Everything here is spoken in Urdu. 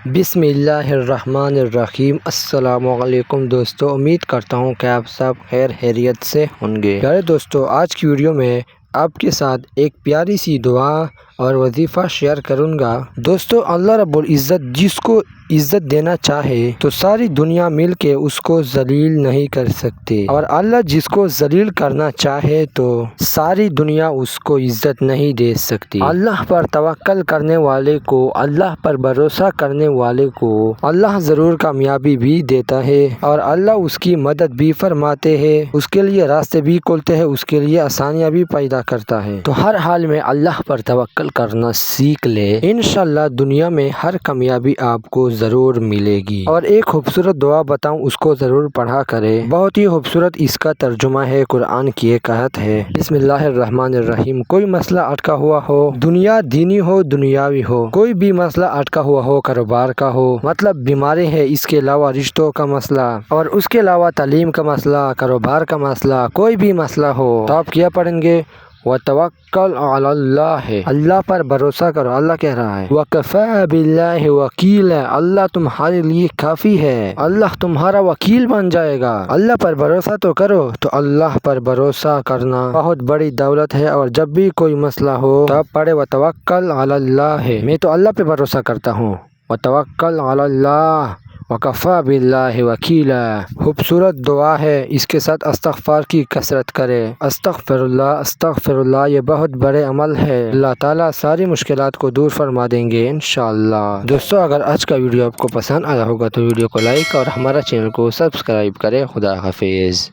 بسم اللہ الرحمن الرحیم۔ السلام علیکم دوستو، امید کرتا ہوں کہ آپ سب خیر خیریت سے ہوں گے۔ پیارے دوستو، آج کی ویڈیو میں آپ کے ساتھ ایک پیاری سی دعا اور وظیفہ شیئر کروں گا۔ دوستو، اللہ رب العزت جس کو عزت دینا چاہے تو ساری دنیا مل کے اس کو ذلیل نہیں کر سکتے، اور اللہ جس کو ذلیل کرنا چاہے تو ساری دنیا اس کو عزت نہیں دے سکتی۔ اللہ پر توکل کرنے والے کو، اللہ پر بھروسہ کرنے والے کو اللہ ضرور کامیابی بھی دیتا ہے، اور اللہ اس کی مدد بھی فرماتے ہیں، اس کے لیے راستے بھی کھولتے ہیں، اس کے لیے آسانیاں بھی پیدا کرتا ہے۔ تو ہر حال میں اللہ پر توکل کرنا سیکھ لے، انشاءاللہ دنیا میں ہر کامیابی آپ کو ضرور ملے گی۔ اور ایک خوبصورت دعا بتاؤں، اس کو ضرور پڑھا کرے، بہت ہی خوبصورت اس کا ترجمہ ہے، قرآن کی ایک آیت ہے۔ بسم اللہ الرحمن الرحیم۔ کوئی مسئلہ اٹکا ہوا ہو، دنیا دینی ہو دنیاوی ہو، کوئی بھی مسئلہ اٹکا ہوا ہو، کاروبار کا ہو، مطلب بیماری ہے، اس کے علاوہ رشتوں کا مسئلہ، اور اس کے علاوہ تعلیم کا مسئلہ، کاروبار کا مسئلہ، کوئی بھی مسئلہ ہو تو آپ کیا پڑھیں گے؟ وَتَوَكَّلْ عَلَى اللَّهِ، اللہ پر بھروسہ کرو۔ اللہ کہہ رہا ہے وَكَفَى بِاللَّهِ وَكِيلًا، اللہ تمہارے لیے کافی ہے، اللہ تمہارا وکیل بن جائے گا۔ اللہ پر بھروسہ تو کرو۔ تو اللہ پر بھروسہ کرنا بہت بڑی دولت ہے، اور جب بھی کوئی مسئلہ ہو تو آپ پڑھے وَتَوَكَّلْ عَلَى اللَّهِ، میں تو اللہ پہ بھروسہ کرتا ہوں، وَتَوَكَّلْ عَلَى اللَّهِ وَكَفَى بِاللَّهِ وَكِيلًا۔ خوبصورت دعا ہے، اس کے ساتھ استغفار کی کثرت کرے۔ استغفر اللہ، یہ بہت بڑے عمل ہے، اللہ تعالیٰ ساری مشکلات کو دور فرما دیں گے انشاءاللہ۔ دوستو، اگر آج کا ویڈیو آپ کو پسند آیا ہوگا تو ویڈیو کو لائک اور ہمارا چینل کو سبسکرائب کرے۔ خدا حافظ۔